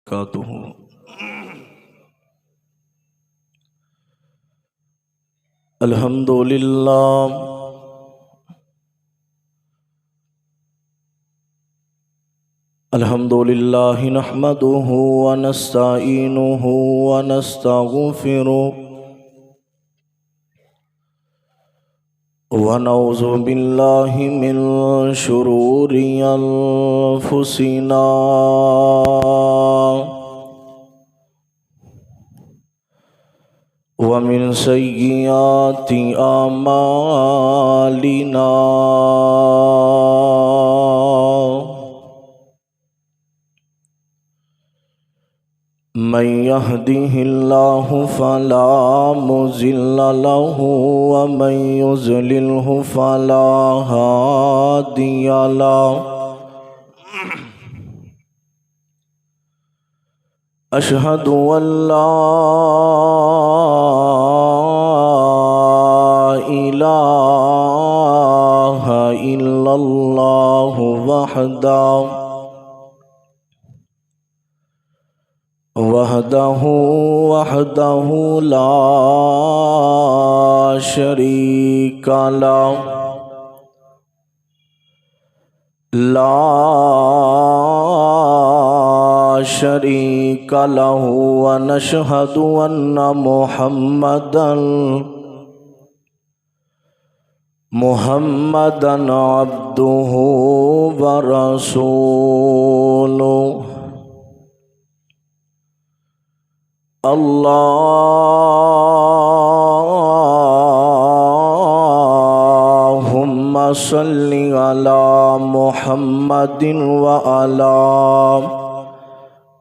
वबरकातुहू। अल्हम्दुलिल्लाह अल्हम्दुलिल्लाहि नहमदुहु व नस्तईनुहु व नस्तगफिरुह व नऊज़ु बिल्लाहि मिन शुरूरि अनफुसिना व मिन सय्यिआति आमालिना। मन यहदिहिल्लाहु फला मुज़िल्ल लहु व मन युज़लिल्हु फला हादिय लहु। अशहदु अल्ला इलाहा इल्लल्लाहु वहदहु ला शरीका लहु व नशहदु अन्ना मुहम्मदन अब्दुहु व रसूलुहु। अल्लाहुम्मा सल्लि अला मुहम्मदिन व अला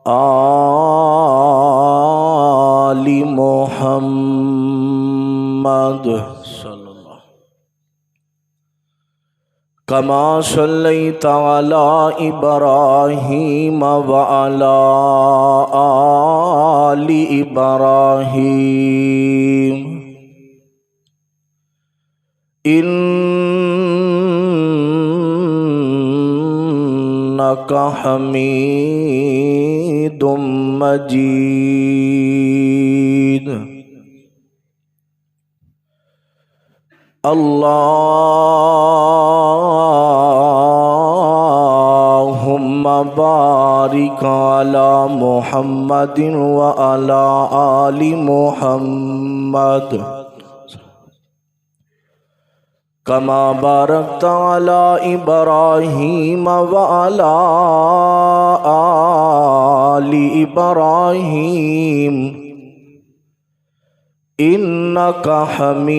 आलि मुहम्मद कमा सल्लैता अला इब्राहीम व अला आलि इब्राहीम इन्नका हमीदुम मजीद। अल्लाहुम्मा बारिक अला मुहम्मदिन व अला आलि मुहम्मद कमा बारकता अला इब्राहीम व अला आलि इब्राहीम इन्नका हमीदुम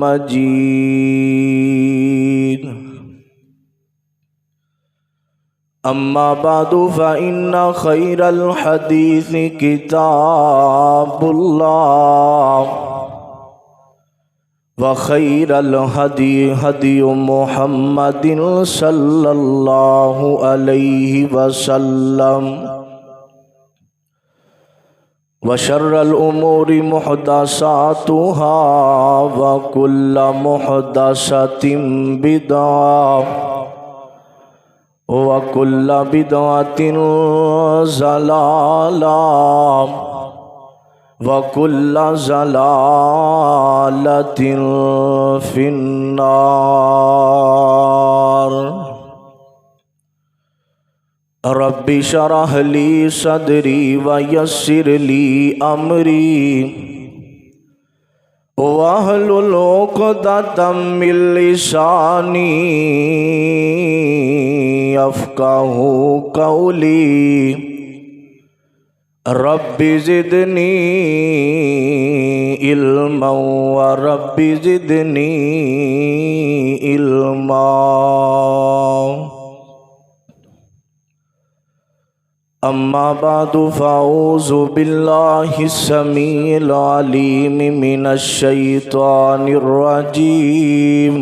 मजीद। अम्मा बादु फ़इन्ना खैरल हदीस किताबुल्लाह व खैरल हदी हदी मुहम्मदिन सल्लल्लाहु अलैहि वसल्लम व शर्रल उमूरि मुहदसातुहा व कुल्ल मुहदसतिन बिदअह व कुल्ल बिदअतिन ज़लालह व कुल्ल ज़लालतिन फिन्नार। रब्बि शरह ली सदरी व यस्सिर ली अमरी वहलुल उक़दतम मिन लिसानी यफ़क़हू क़ौली। रब्बि ज़िदनी इल्मा व रब्बि ज़िदनी इल्मा। अम्मा बादु फ़अऊज़ु बिल्लाहि समीइल अलीम मिनश शैतानिर रजीम।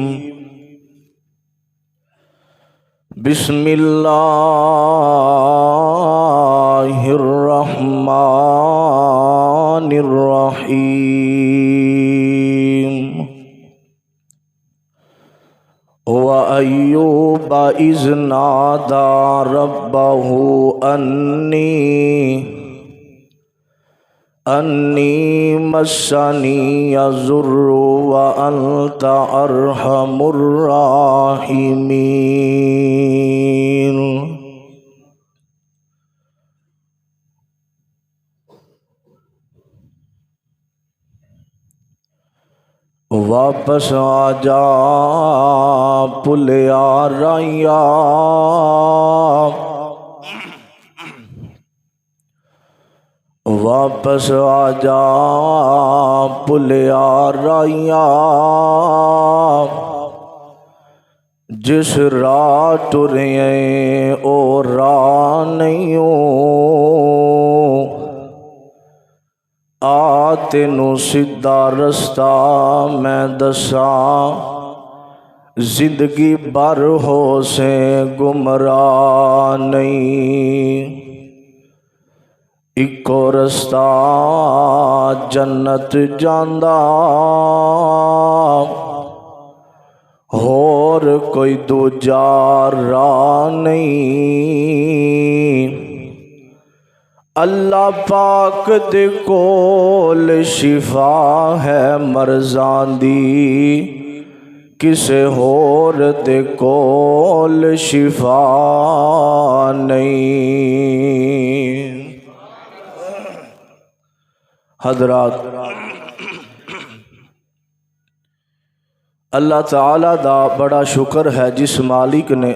बिस्मिल्लाहिर रहमानिर रहीम। व अय्यूब इज़ नादा रब्बहू अन्नी मस्सनी यज़ुर्रु व अंत अरहमुर राहिमीन। वापस आजा पुलिया राइया, वापस आजा पुलिया राइया। जिस राह टुरे ओ राह नहीं हो, आ तेनू सीधा रस्ता मैं दसा। जिंदगी भर हो से गुमराह नहीं, इको रस्ता जन्नत जांदा, होर कोई दूजा राह नहीं। अल्लाह पाक दे कोल शिफा है मर्ज़ां दी, किसे होर दे कोल शिफा नहीं। हज़रात, अल्लाह ताला दा बड़ा शुक्र है जिस मालिक ने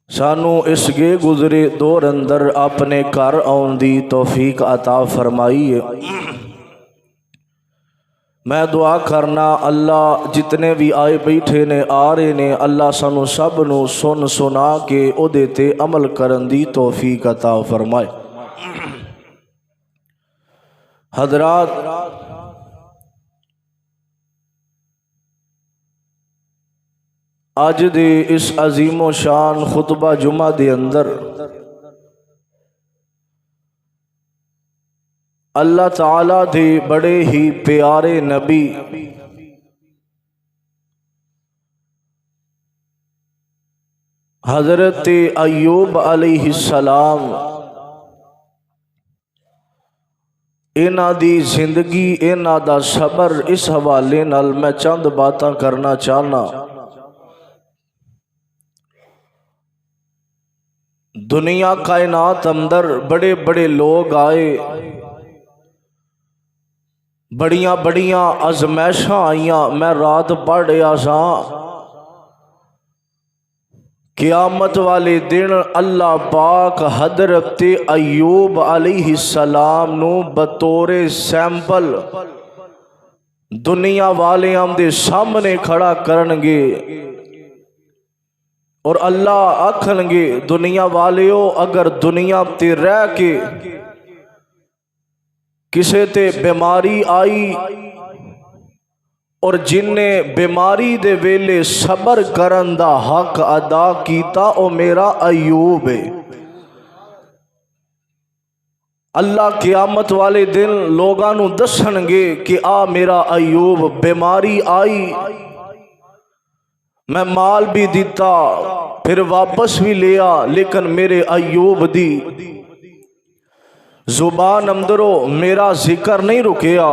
सानू इस गे गुजरे दौर अंदर अपने घर आउण दी तौफीक अता फरमाई है। मैं दुआ करना अल्लाह जितने भी आए बैठे ने आ रहे ने, अल्लाह सानू सब नू सुन सुना के ओदे ते अमल करन दी तौफीक अता फरमाए। हज़रात, अज दे इस अजीमो शान खुतबा जुमा दे अंदर अल्लाह ताला दे बड़े ही प्यारे नबी हज़रत अय्यूब अलैहिस्सलाम इन्हां दी जिंदगी, इन्हां दा सबर, इस हवाले नाल मैं चंद बातां करना चाहना। दुनिया कायनात अंदर बड़े बड़े लोग आए, बड़िया बड़िया आजमैशां आईयां। मैं रात पढ़ रहा सा, क़यामत वाले दिन अल्लाह पाक हज़रत अय्यूब अलैहिस्सलाम नू बतौरे सैंपल दुनिया वालियां दे सामने खड़ा करनगे और अल्लाह आखनगे, दुनिया वालियो अगर दुनिया ते रह के किसे ते बीमारी आई और जिन्ने बीमारी दे वेले सबर करन दा हक अदा कीता, ओ मेरा अय्यूब है। अल्लाह क़यामत वाले दिन लोगां नू दसणगे कि आ मेरा अय्यूब, बीमारी आई, मैं माल भी दिता, फिर वापस भी लिया, लेकिन मेरे अय्यूब दी जुबान अंदरों मेरा जिक्र नहीं रुकिया।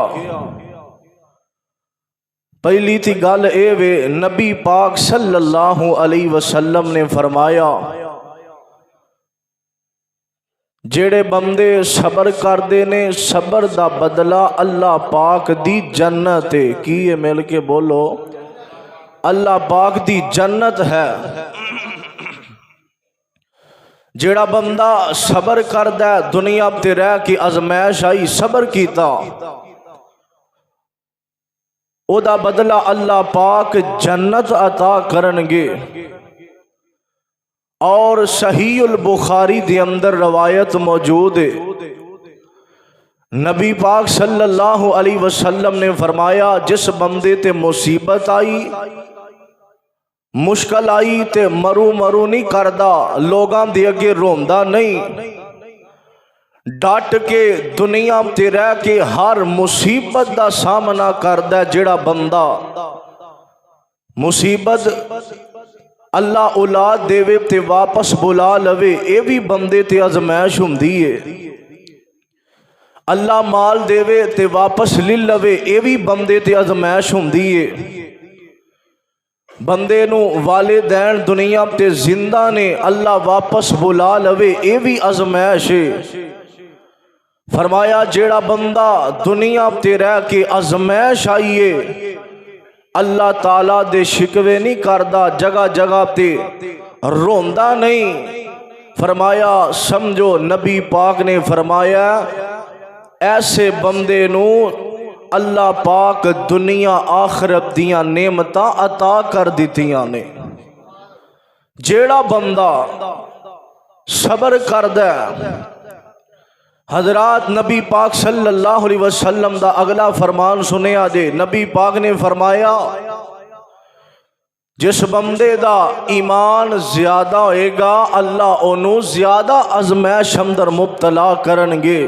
पहली थी गल ए वे, नबी पाक सल्लल्लाहु अलैहि वसल्लम ने फरमाया, जेड़े बंदे सबर करते ने, सबर दा बदला अल्लाह पाक दी जन्नत है। की ये मिल के बोलो, अल्लाह पाक दी जन्नत है। जेड़ा बंदा सबर करदा, दुनिया ते रह के आजमैश आई, सबर कीता, ओदा बदला अल्लाह पाक जन्नत अता करनगे। और सहीहुल बुखारी दे अंदर रवायत मौजूद है, नबी पाक सल्लल्लाहु अलैहि वसल्लम ने फरमाया, जिस बंदे ते मुसीबत आई, मुश्किल आई ते मरू मरू नहीं करदा, लोगां दे अगे रोंदा नहीं, डट के दुनिया ते रह के हर मुसीबत दा सामना करदा। जेड़ा बंदा मुसीबत अल्लाह औलाद देवे ते वापस बुला लवे, ये भी बंदे ते आजमाइश हुंदी है। अल्लाह माल देवे ते वापस ले लवे, ये भी बंदे ते आजमाइश हुंदी है। बंदे नू वालिदैन दुनिया ते जिंदा ने अल्लाह वापस बुला लवे, ये भी आजमाइश है। फरमाया जेड़ा बंदा दुनिया ते रह के आजमाइश आईए अल्लाह ताला दे शिकवे नहीं करदा, जगह जगह ते रोंदा नहीं। फरमाया समझो नबी पाक ने फरमाया ऐसे बंदे नू अल्लाह पाक दुनिया आखिरत दियां नेमतां अता कर दित्तियां ने। जेड़ा बंदा सबर करदा हजरात नबी पाक सल्लल्लाहु अलैहि वसल्लम दा अगला फरमान सुनिया जे। नबी पाक ने फरमाया जिस बंदे दा ईमान ज्यादा होएगा अल्लाह ओनू ज्यादा आजमाइश अंदर मुब्तला करनगे।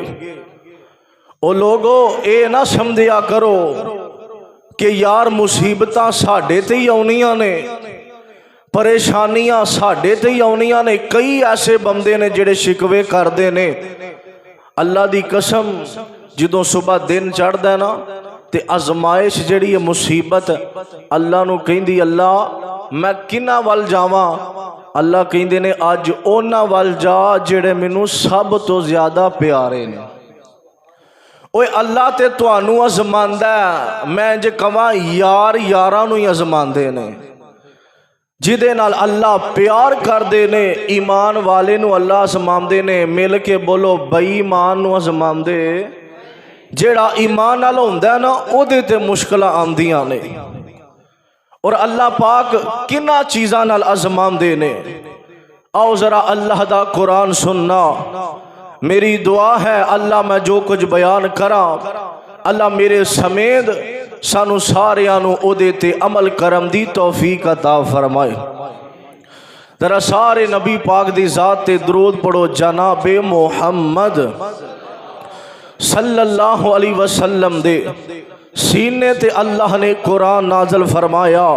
ओ लोगो ये ना समझिया करो कि यार मुसीबतां साडे ते ही आउणियां ने, परेशानियां साडे ते ही आउणियां ने। कई ऐसे बंदे ने जिहड़े शिकवे करदे ने। अल्लाह दी कसम जदों सुबह दिन चढ़दा ना ते आजमाइश जिहड़ी है मुसीबत अल्लाह नू कहिंदी अल्लाह मैं किन्ना वल जावां। अल्लाह कहिंदे ने अज उन्हां वल जा जिहड़े मैनू सब तो ज्यादा प्यारे ने। ओए अल्लाह ते तुहानू आजमांदा, मैं जे कवां यार यारां नू ही आजमांदे ने। जिदे नाल अल्लाह प्यार करदे ने ईमान वाले नू अल्लाह आजमांदे ने। मिल के बोलो बेईमान नू आजमांदे। जेड़ा ईमान नाल हुंदा ना ओदे ते मुश्किलां आंदियां ने। और अल्लाह पाक किन्ना चीज़ां नाल आजमांदे ने। आओ जरा अल्लाह दा कुरान सुनना। मेरी दुआ है अल्लाह मैं जो कुछ बयान करा अल्लाह मेरे समेत सानू सारियां नू ओदे ते अमल करम दी तौफीक अता फरमाए। जरा सारे नबी पाक दी जात ते दरूद पढ़ो। जनाबे मोहम्मद सल्लल्लाहु अलैहि वसल्लम दे सीने ते अल्लाह ने कुरान नाज़िल फरमाया।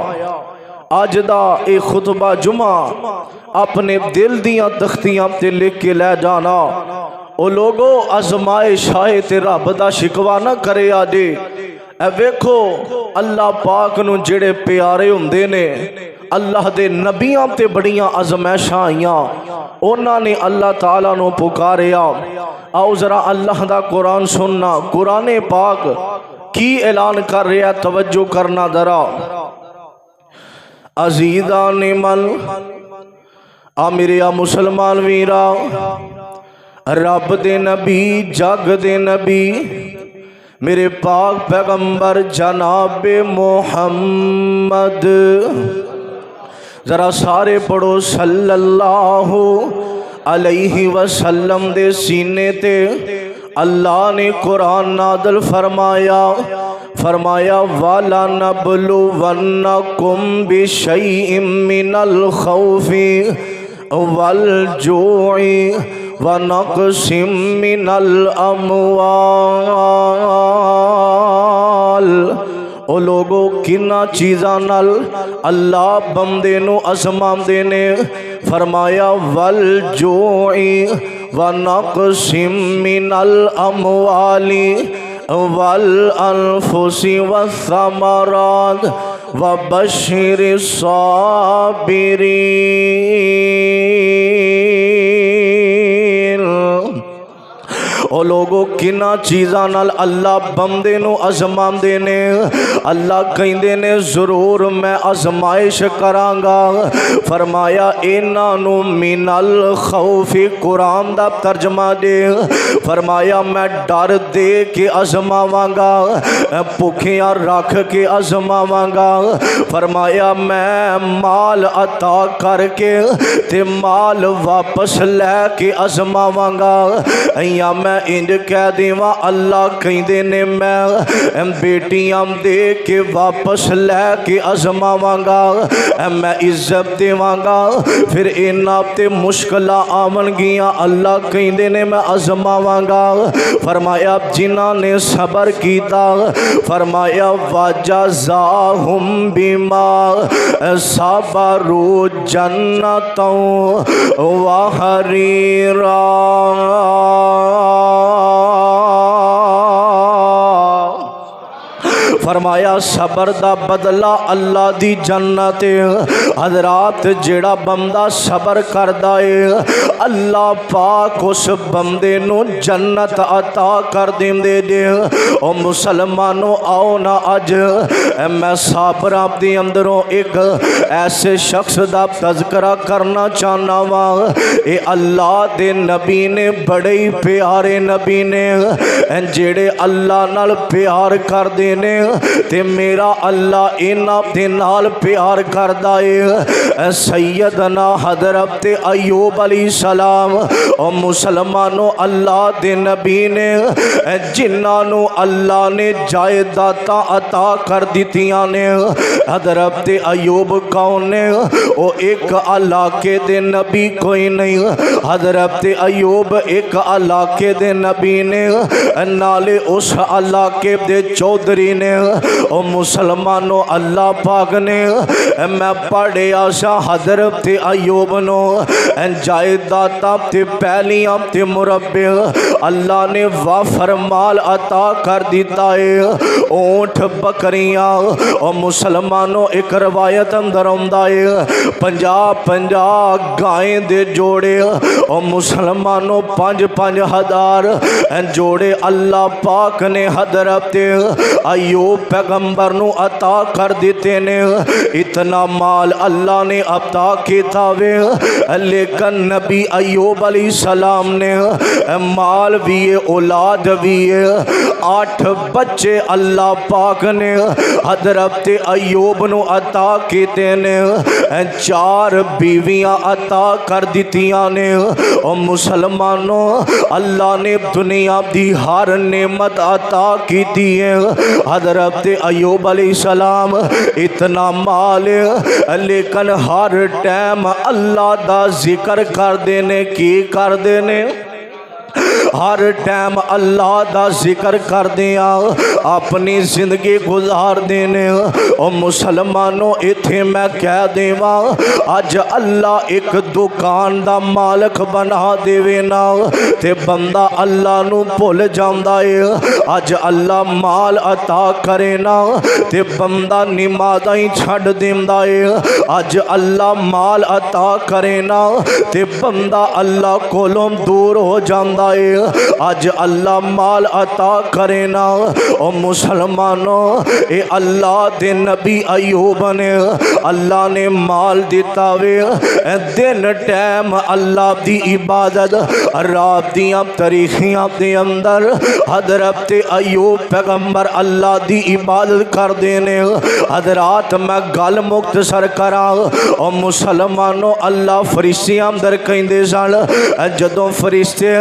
अज दा ए खुतबा जुमा अपने दिल दियां तख्तियां ते लिख के लै जाना। ओ लोगो आजमाइश आए ते रब दा शिकवा ना करे आजे। ए वेखो अल्लाह पाक नू जेड़े प्यारे हुंदे ने अल्लाह दे नबियां ते बड़ियां आजमाइशां आईयां, उन्हां ने अल्लाह ताला नू पुकारिया। आओ जरा अल्लाह दा कुरान सुनना। कुराने पाक की ऐलान कर रहा, तवज्जो करना जरा। अजीदा ने मल आ मेरे मुसलमान वीरा, रब दे नबी जग दे नबी मेरे पाक पैगंबर जनाबे मोहम्मद। जरा सारे पढ़ो सल्लल्लाहु अलैहि वसल्लम दे सीने ते अल्लाह ने कुरान नाज़िल फरमाया। फरमाया वाला नबलु वन्नकुम बिशैइम मिनल खौफि वल जोइ व नक़सिम मिनल अमवाल। ओ लोगो किन्ना चीज़ां नाल अल्लाह बंदे नू आज़मांदे ने। फरमाया वल जोइ व नक़सिम मिनल अमवाली वल अनफुसी वस्समरात व बश्शिरिस साबिरीन। ओ लोगो किन्ना चीज़ां नाल अल्लाह बंदे नू आज़मांदे ने। अल्लाह कहिंदे ने जरूर मैं आज़माइश करांगा। फरमाया इन्हां नू मिनल खौफी कुरान दा तर्जमा दे। फरमाया मैं डर दे के आज़मावांगा, भुखियां रख के आज़मावांगा। फरमाया मैं माल अता करके ते माल वापस लैके आजमावांगा। या मैं इंज कह देवां अल्लाह कहंदे ने मैं बेटियां दे के वापस लैके आजमावांगा, मैं इज्जत देवांगा, फिर इन्हां ते मुश्किलां आवणगियां अल्लाह कहंदे ने मैं आजमावांगा। फरमाया जिन्हां ने सबर कीता, फरमाया वजज़ाहुम बिमा सबरू जन्नतों व हरीरा। फरमाया सबर दा बदला अल्लाह दी जन्नत। हजरात जेड़ा बंदा सबर करदा है अल्लाह पाक उस बंदे नू जन्नत अता कर देंदे जे। ओ मुसलमानों आओ ना अज मैं साबरा दे अंदरों एक ऐसे शख्स दा तज़करा करना चाहना वा। ये अल्लाह दे नबी ने, बड़े ही प्यारे नबी ने, जेड़े अल्लाह नाल प्यार करदे ने ते मेरा अल्लाह इन्हां दे नाल प्यार करदा है। सैयदना हज़रत अय्यूब अलैहिस्सलाम और मुसलमानों अल्लाह दे नबी ने जिन्हां नू अल्लाह ने जायदातां अता कर दित्तियां ने। हज़रत अय्यूब कौन ने? वो एक इलाके दे नबी कोई नहीं। हज़रत अय्यूब एक इलाके दे नबी ने, नाले उस इलाके दे चौधरी ने। ओ मुसलमानों अल्लाह पाक ने मैं पढ़िया सा हज़रत अय्यूब नो जायदातां ते पहलियां ते मुरब्बे अल्लाह ने वाफर माल अता कर दिता है। ऊंट बकरियां और मुसलमानों एक रवायत अंदर आउंदा है 50-50 गायें दे जोड़े और मुसलमानों 5-5 हज़ार जोड़े अल्लाह पाक ने हज़रत अय्यूब पैगंबर नू अता कर दिते ने। इतना माल अल्लाह ने अता किया वे, लेकिन नबी अय्यूब अलैहिस्सलाम ने माल भी है, औलाद भी है। 8 बच्चे अल्लाह पाक ने हज़रत अय्यूब नू अता किते ने। 4 बीवियां अता कर दित्तियां ने। और मुसलमानों अल्लाह ने दुनिया दी हर नेमत अता की है। हज़रत अय्यूब अलैहिस्सलाम इतना माल लेकिन हर टाइम अल्लाह दा जिक्र करदे ने। की करदे ने? हर टाइम अल्लाह दा जिक्र करदे अपनी जिंदगी गुजार देने। और मुसलमानों इत्थे मैं कह देवा अज अल्लाह एक दुकान दा मालक बना देवे ना ते बंदा अल्लाह नू भुल जांदा है। अज अल्लाह माल अता करे ना ते बंदा नमाज़ां ही छड्ड देंदा है। अज अल्लाह माल अता करे ना ते बंदा अल्लाह कोलों दूर हो जांदा है। अज अल्लाह माल अता करे ना। और मुसलमानों ये अल्लाह दे नबी अय्यूब ने अल्लाह ने माल दिता वे। दिन टाइम अल्लाह दी इबादत, रात दियां तरीखियां दे अंदर हज़रत अय्यूब पैगंबर अल्लाह दी इबादत करदे ने। हज़रात मैं गल मुख्तसर करा। और मुसलमानों अल्लाह फरिश्तियां अंदर कहंदे सन जदों फरिश्ते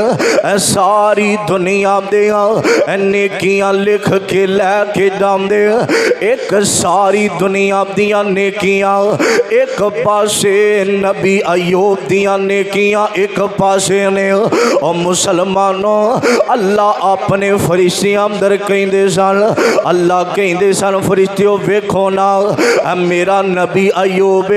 सारी दुनिया दियां नेकियां लिख के लैके जांदे, एक सारी दुनिया दियां नेकियां एक पासे, नबी अय्यूब दियां नेकियां एक पासे ने। और मुसलमानों अल्लाह अपने फरिश्तियां अंदर कहंदे सन, अल्लाह कहंदे सन फरिश्तियों वेखो ना मेरा नबी अय्यूब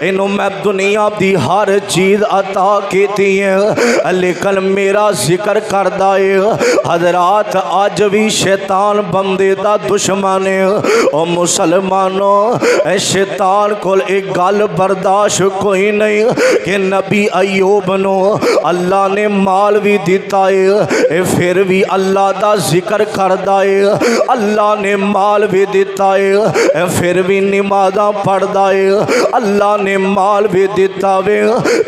इनू मैं दुनिया की हर चीज़ अता की है लेकिन मेरा जिक्र करदा है। हज़रात अज भी शैतान बंदे दा दुश्मन है। और मुसलमानों शैतान को एक गल बर्दाश्त कोई नहीं कि नबी अय्यूब नो अल्लाह ने माल भी दिता है फिर भी अल्लाह दा जिक्र करदा है। अल्लाह ने माल भी दिता है फिर भी नमाज़ां पढ़दा है। अल्लाह अल्लाह ने माल भी दिता वे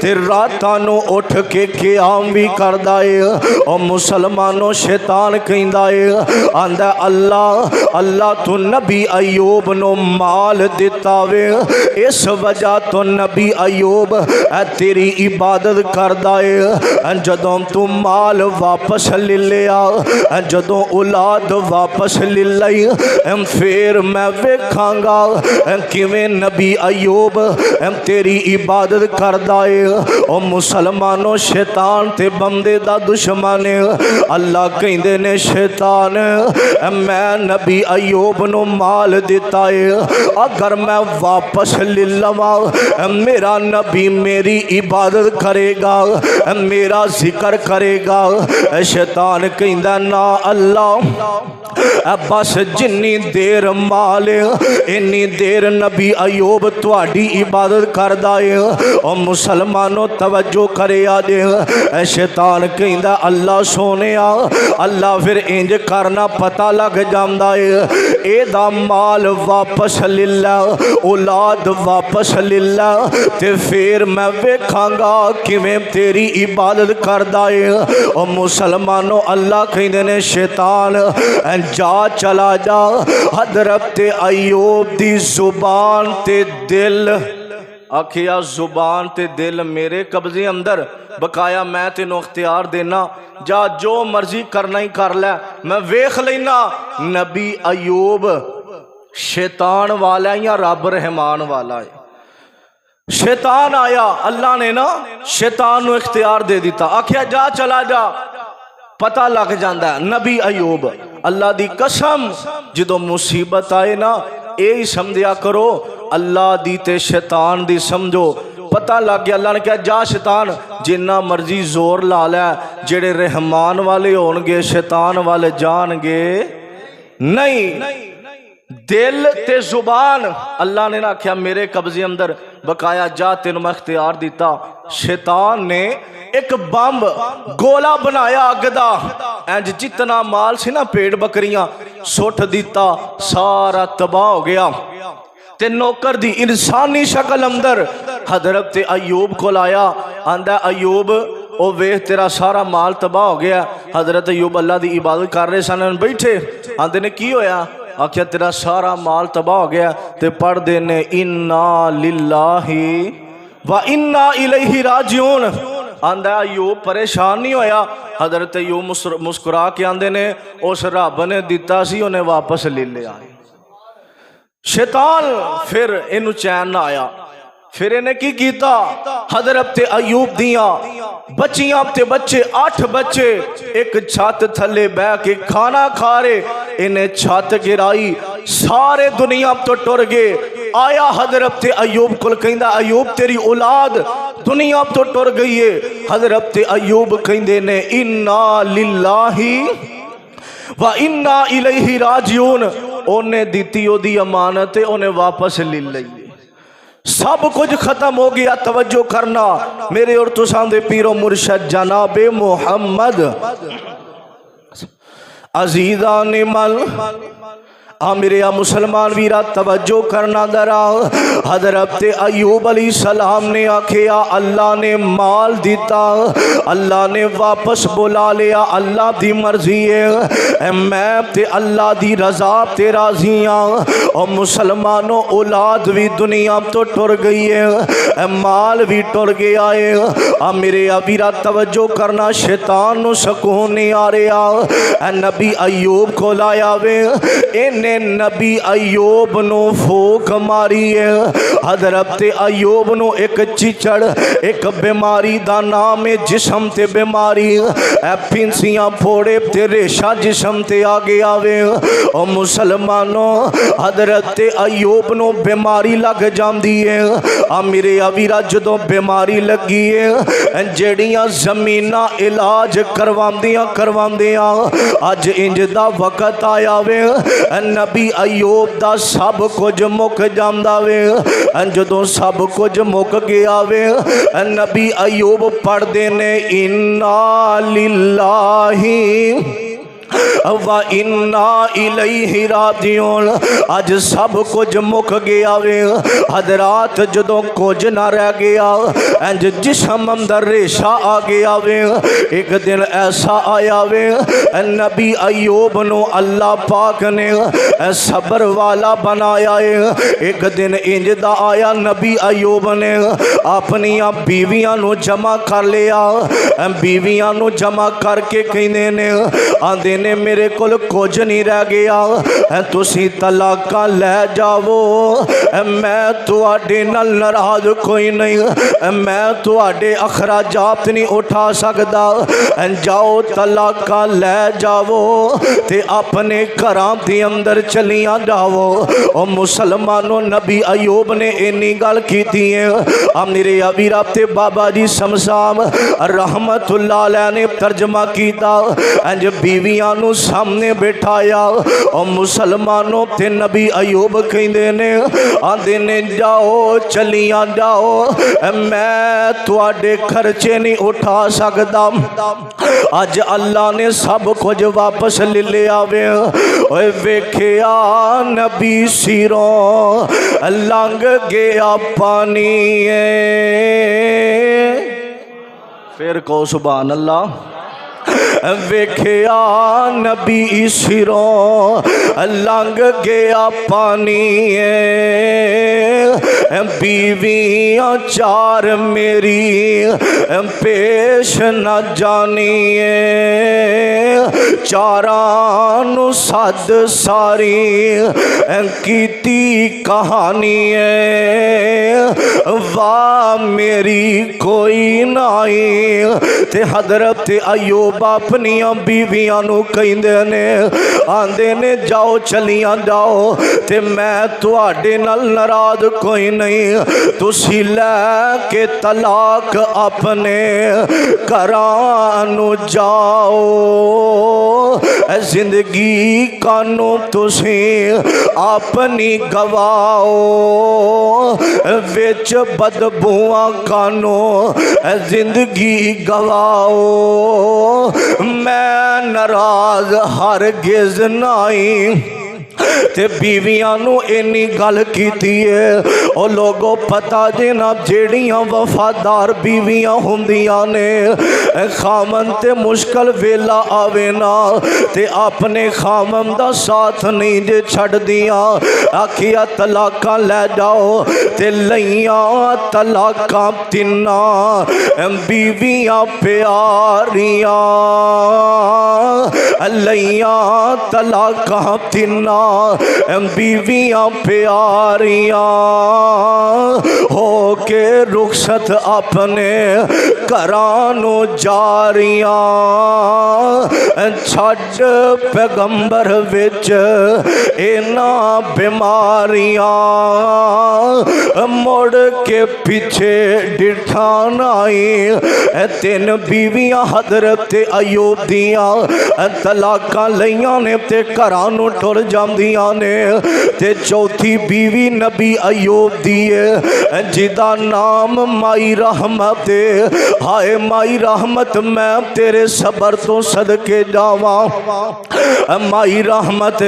ते रातां नूं उठ के क़याम भी करदा है। ओ मुसलमानों शैतान कहंदा है आंदा अल्लाह अल्लाह तू नबी अयूब नूं माल दिता वे इस वजह तो नबी अयूब तेरी इबादत करदा है। जदों तू माल वापस ले लिया जदों औलाद वापस ले लई फिर मैं वेखांगा किवें नबी अयूब तेरी इबादत करदा है। ओ मुसलमानों शैतान ते बंदे दा दुश्मन है। अल्लाह कहंदे ने शैतान मैं नबी अयूब नूं माल दिता है अगर मैं वापस ले लवां मेरा नबी मेरी इबादत करेगा मेरा जिक्र करेगा। शैतान कहंदा ना अल्लाह बस जिन्नी देर माल इन्नी देर नबी अयूब तुहाडी इबादत करदा है। और मुसलमानों तवज्जो करे आजे शैतान कहंदा अल्लाह सोनिया अल्लाह फिर इंज करना पता लग जांदा है एदा माल वापस ले ला औलाद वापस ले ला ते फिर मैं वेखांगा किवें तेरी इबादत करदा है। और मुसलमानों अल्लाह कहंदे ने शैतान जा चला जा हजरत अयूब दी जुबान ते दिल आखिया जुबान ते दिल मेरे कब्जे अंदर बकाया मैं तेनों अख्तियार देना जा जो मर्जी करना ही कर लै मैं वेख लेना नबी अयूब शैतान वाला है या रब रहमान वाला है। शैतान आया अल्लाह ने ना शैतान नूं इख्तियार दे दिता आखिया जा चला जा पता लग जाता है नबी अयूब अल्लाह दी कसम जो मुसीबत आए ना यही समझिया करो अल्लाह दी ते शैतान दी समझो पता लग गया। अल्लाह ने कहा जा शैतान जिन्ना मर्जी जोर ला लै जेड़े रहमान वाले होणगे शैतान वाले जानगे नहीं। दिल ते जुबान अल्लाह ने ना आख्या मेरे कब्जे अंदर बकाया जा तेन मैं इख्तियार दिता। शैतान ने एक बंब गोला बनाया अग दा इंज जितना माल सी ना भेड़ बकरियां सुट दिता सारा तबाह हो गया। ते नौकर दी इंसानी शक्ल अंदर हजरत अयूब को लाया आंदा अयूब ओ वेख तेरा सारा माल तबाह हो गया। हजरत अयूब अल्लाह दी इबादत कर रहे सन बैठे आंदे ने की होया आख्या तेरा सारा माल तबाह हो गया ते पढ़ देने इन्ना लिल्लाही व इन्ना इलैहि राजिऊन। आंदा अयूब परेशान नहीं होया हजरत अयूब मुस्कुरा के आंदे ने उस रब ने दिता सी उन्हें वापस ले लिया। शैतान फिर इनू चैन ना आया फिर इन्हें की कीता हजरत अयूब दियां बच्चियां ते बच्चे 8 बच्चे एक छत थले बह के खाना खा रहे इन्हें छत गिराई सारे दुनिया तो टुर गए। आया हजरत अयूब को कहंदा अयूब तेरी औलाद दुनिया तो टुर गई है। हजरत अयूब कहंदे ने इन्ना लिल्लाही व इन्ना इलैहि राजिऊन। उन्हें दी ओदी अमानत उन्हें वापस ले लई सब कुछ खत्म हो गया। तवज्जो करना मेरे और तुसां दे पीरो मुर्शद जनाबे मोहम्मद अजीजा ने मल मेरे मुसलमान वीरा तवज्जो करना दरा। हजरत अयूब अलैहि सलाम ने आखिया अल्लाह ने माल दिता अल्लाह ने वापस बुला लिया अल्लाह दी मर्जी है मैं ते अल्लाह दी रजा ते राजी हाँ। और मुसलमानों औलाद भी दुनिया तो टुर गई है माल भी टुर गया है। मेरे वीरा तवज्जो करना शैतान नू सुकून नहीं आ रहा। नबी अयूब को लाया वे इन्हें नबी अयूब नो फूक मारी है। हजरत अयूब नो एक चिचड़ एक बीमारी दा नाम है जिस्म ते बीमारी फिंसियां फोड़े ते रेशा जिस्म ते आ गया वे। और मुसलमानों हजरत अयूब नो बीमारी लग जाती है। मेरे अवीरा जदों बीमारी लगी है जड़ियां जमीना इलाज करवांदियां अज इंज दा वक्त आया वे नबी अयूब दा सब कुछ मुक जांदा वे। जदों सब कुछ मुक गया वे नबी अयूब पढ़दे ने इन्ना लिल्लाही वा इन्ना इलैहि राजिऊन। अज सब कुछ मुक गया वे हजरात, जदों कुछ ना रह गया इंज जिस्म अंदर रेशा आ गया वे। एक दिन ऐसा आया वे नबी अयूब नु अल्लाह पाक ने सबर वाला बनाया है। एक दिन इंज दा आया नबी अयूब ने अपनिया बीवियां नु जमा कर लिया। बीवियां नु जमा करके कहने ने आंदे ने मेरे कोल कुछ नहीं रह गया, तुसी तलाका लै जावो, मैं तुहाडे नाल नाराज कोई नहीं, मैं तुहाडे अखराजात नहीं उठा सकदा, जाओ तलाका लै जावो ते अपने घरां दे अंदर चलियां जावो। ओ मुसलमानों, नबी अयूब ने इन्नी गल कीती है। मेरे अवीरा ते बाबा जी समसाम रहमतुल्लाह अलैह ने तर्जमा कीता, इंज बीवियां नु सामने बैठाया। और मुसलमानों ते नबी अयूब कहंदे ने आंदे ने जाओ चलियां जाओ, मैं तुहाडे खर्चे नहीं उठा सकदा। अज अल्लाह ने सब कुछ वापस ले लिया वे। ओए वेखिया नबी सिरों लंघ गया पानी, फिर को सुभान अल्लाह। वेखिया नबी सिरों लंघ गया पानी, बीवियां चार मेरी पेश न जानिए, चारां नु सद सारी कीती कहानी, वाह मेरी कोई नाई। ते हजरत अयूब अपनिया बीवियां नु कहंदे ने आंदे ने जाओ चलियां जाओ, ते मैं तुहाडे नाल नाराज कोई नहीं, तुसी लैके तलाक अपने घरां नु जाओ, जिंदगी कानू तुसी अपनी गवाओ, विच बदबूआं कानू जिंदगी गवाओ, मैं नाराज हरगिज़ नाई। ते बीवियां नु इन्नी गल कीती है। ओ लोगो पता जे ना जेड़ियां वफादार बीवियां हुंदियां ने, खामन ते मुश्किल वेला आवे ना ते अपने खामन दा साथ नहीं जे छड़ दियां, आखिया तलाका लै जाओ ते लइयां तलाका तिन्ना बीवियां प्यारियां, लइयां तलाका तिन्ना बीवियां प्यारियां, हो के रुखसत अपने घरां नु जारियां, छड़ पैगंबर विच इना बीमारियां, मुड़ के पीछे डिठा नाई। तीन बीवियां हजरत अयूब दियां तलाका लइयां ने ते घरां नु टुर जांदियां ने, ते चौथी बीवी नबी अयूब दी है जिदा नाम माई रहमत। हाय माई रहमत, मैं तेरे सबर तो सदके जावा। माई रहमत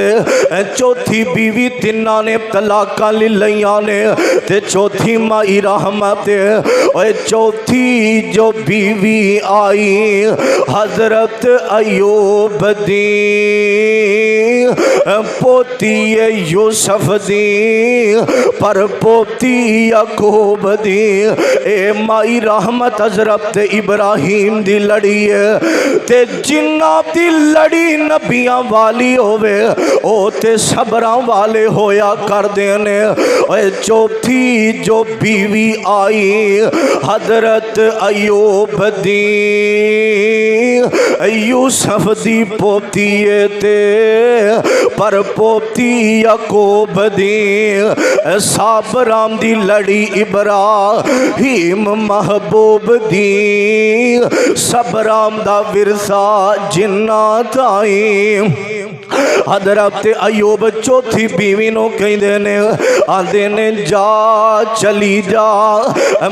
चौथी बीवी, तिन्ना ने तलाका ले लइयां ने, ते चौथी माई रहमत। और चौथी जो बीवी आई हजरत अयूब दी पोती यूसुफ दी, पर पोती याकूब दी। ए माई रहमत हजरत इब्राहिम दी लड़ी है, ते जिन्ना दी लड़ी नबियां वाली होवे ओ ते सबरां वाले होया करदे ने। ओए चौथी जो बीवी आई हजरत अयूब दी यूसुफ दी पोती ते, पर पोती याकूब दी साबराम दी लड़ी इब्राहिम महबूब दी, सबराम दा विरसा जिन्ना ताई हजरत अयूब चौथी बीवी नूं कहंदे ने, आंदे ने जा चली जा,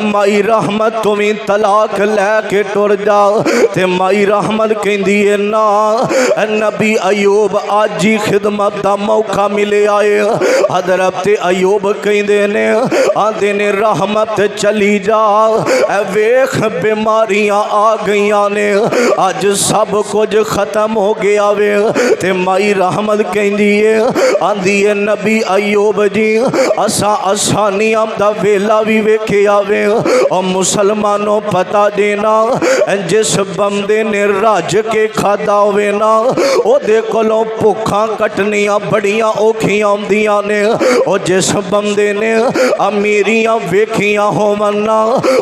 माई रहमत तू भी तलाक लैके टुर जा। ते माई रहमत कहंदी है ना, नबी अयूब अज ही खिदमत का मौका मिले आए। हजरत अयूब कहंदे ने, आंदे ने रहमत चली जा, वेख बीमारियां आ गई ने, अज सब कुछ खत्म हो गया वे। ते माई रहमत कहंदी है, आंदी है नबी अयूब जी असा आसानियां दा वेला भी वेखिया वे। और मुसलमानों पता देना, जिस बंदे ने रज के खादा होवे ना, ओदे कोलों भुखा कटनियां बड़ियां औखियां आउंदियां ने। और जिस बंदे ने अमीरियां वेखियां होवन ना,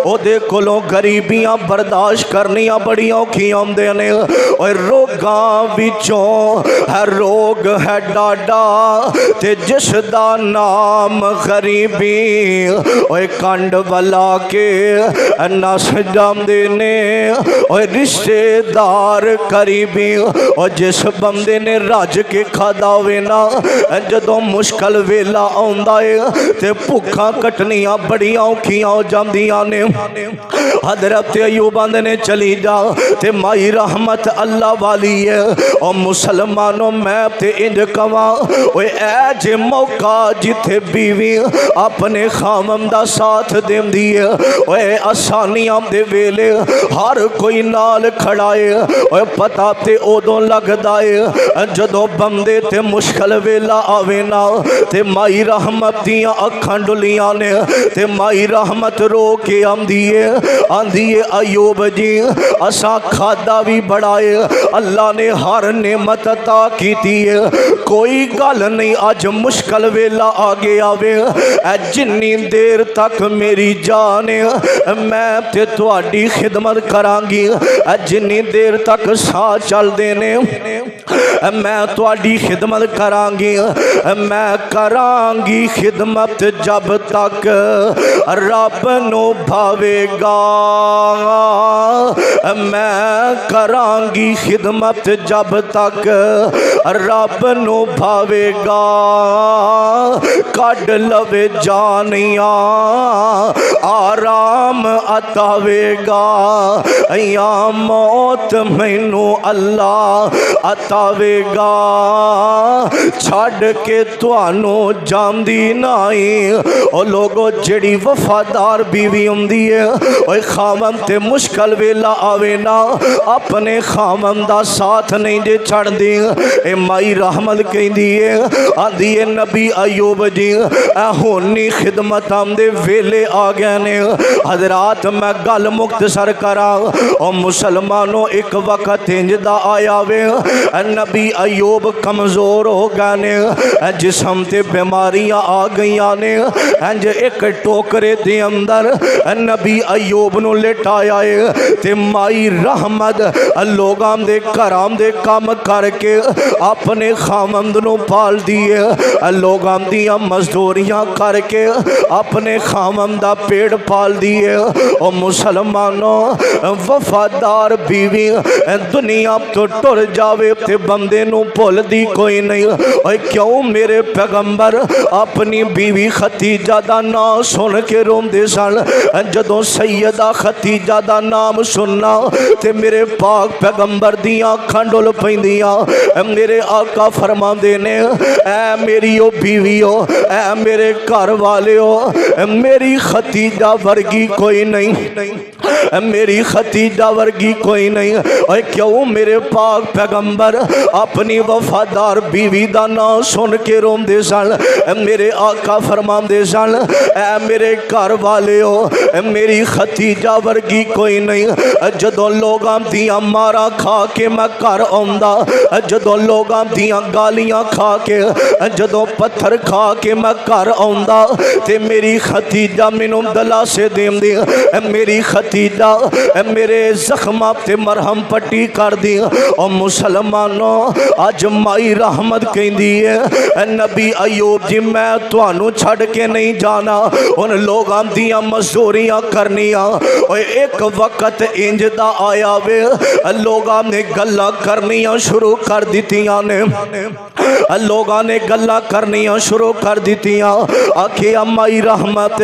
ओदे कोलों गरीबियां बर्दाश्त करनियां बड़ियां औखियां आउंदे ने। और रोगां विचों है रोग है डाडा, ते जिस दा नाम गरीबी, ओए कंड वाला के नस जांदे ने, ओए रिश्तेदार करीबी। और जिस बंदे ने रज के खादा होवे ना, जदों मुश्किल वेला आउंदा है ते भुखा कटनियां बड़ियां औखियां हो जांदियां ने। हजरत अयूब आंदे ने चली जा, ते माई रहमत अल्लाह वाली है। और मुसलमानों मैं ते इंज कवां, ओए ऐ जे मौका जिथे बीवी अपने खामम दा साथ देंदी है, ओए आसानियां दे वेले हर कोई नाल खड़ा है। ओए पता ते उदों लगदा है जदों बंदे ते मुश्किल वेला आवे ना, ते माई रहमत दियां अखां डुलियां ने, ते माई रहमत रो के आंदी है अयूब जी असा खादा भी बड़ा है, अल्लाह ने हर नेमत अता कीती है, कोई गल नहीं अज मुश्किल वेला आ गया वे। जिन्नी देर तक मेरी जान है मैं ते तुहाडी खिदमत करांगी, जिन्नी देर तक साह चलदे ने मैं तुहाडी खिदमत करांगी। मैं करांगी खिदमत जब तक रब नू भावेगा, मैं करांगी खिदमत जब तक रब नू भावेगा। कड लवे जानिया आराम अतावेगा, या मौत मैनू अल्लाह अतावेगा। छड़ के तुहानू जांदी नहीं, ओ लोगो जेड़ी वफादार बीवी हुंदी है, ओए खामन ते मुश्किल वेला आवे ना, अपने खामन दा साथ नहीं जे छड़दी। ए माई रहमत कहंदी है, आंदी है नबी अयूब जी हुनी खिदमत आंदे वेले आ गए ने। हजरात मैं गल मुख्तसर करा, और मुसलमानों एक वक्त इंजदा आया वे, नबी अयूब कमजोर हो गए ने, जिसम ते बीमारियां आ गई ने। इंज एक टोकरे दे अंदर नबी अयूब नू लेटाया है, ते माई रहमत लोगां दे घरां दे काम करके अपने खामंद नू पाल दिए, लोगां दियां मजदूरियां करके अपने खामंद दा पेड़ पाल दिए। और मुसलमानों वफादार बीवी दुनिया तो टुर जावे ते बंदे नू भुलदी कोई नहीं। और क्यों मेरे पैगंबर अपनी बीवी खतीजा दा नाम सुन के रोंदे सन, जदों सैयदा खतीजा दा नाम सुनना ते मेरे पाक पैगंबर दियां अखां डुल पैंदियां। मेरे आका फरमांदे ने, ऐ मेरी ओ बीवी हो, ऐ मेरे घर वाले हो, मेरी खतीजा वर्गी कोई नहीं, मेरी खतीजा वर्गी कोई नहीं। और क्यों मेरे पाक पैगंबर अपनी वफादार बीवी दा नाम सुन के रोंदे सन। मेरे आका फरमांदे सन, ऐ मेरे घर वाले हो, मेरी खतीजा वर्गी कोई नहीं। जदों लोगां दियां मारा खा के मैं घर आउंदा, जदों लोगां दियां गालियां खा के, जदों पत्थर खा के मैं घर आउंदा, ते मेरी खतीजा मैनू दलासे देंदी, मेरी खतीजा मेरे जख्मां ते मरहम पट्टी कर दी। और मुसलमानों अज माई रहमत कहंदी है, नबी अयूब जी मैं तुहानू छड़ के नहीं जाना, उन लोगां दियां मजदूरियां करनियां। और एक वक्त इंज दा आया वे, लोगां ने गल्लां करनियां शुरू कर दित्तियां ने। लोगों ने गल्लां करनियां शुरू कर दित्तियां। आखिया माई रहमत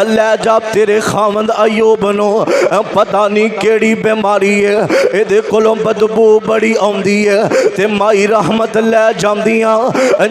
लै जा तेरे खावंद अयूब नो पता नहीं केड़ी बीमारी है, इहदे कोलों बदबू बड़ी आउंदी है। ते माई रहमत लै जांदियां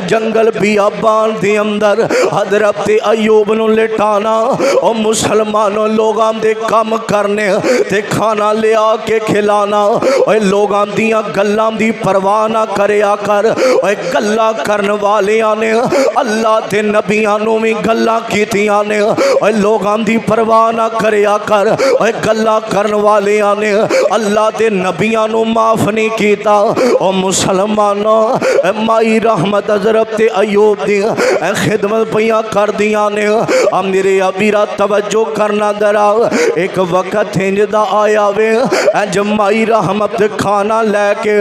जंगल बियाबान दे अंदर हजरत अयूब नु लिटाना और मुसलमानों लोगां दे कम करने ते खाना लिया के खिलाना। ओए लोगां दियां गल्लां दी परवाह ना करया कर। ओए गल्लां करन वालियां ने अल्लाह ते नबियां नू भी गल्लां कीतियां ने। ओए लोगां दी परवाह ना करया कर। ओए गल्लां करन वालियां ने अल्लाह ते नबियां नू माफ नहीं कीता। ओ मुसलमानों माई रहमत हजरत अयूब दी खिदमत पईयां कर दियां ने। आ मेरे अबीरा तवज्जो करना दरा एक वक्त इंजदा आया वे इंज माई रहमत खाना लैके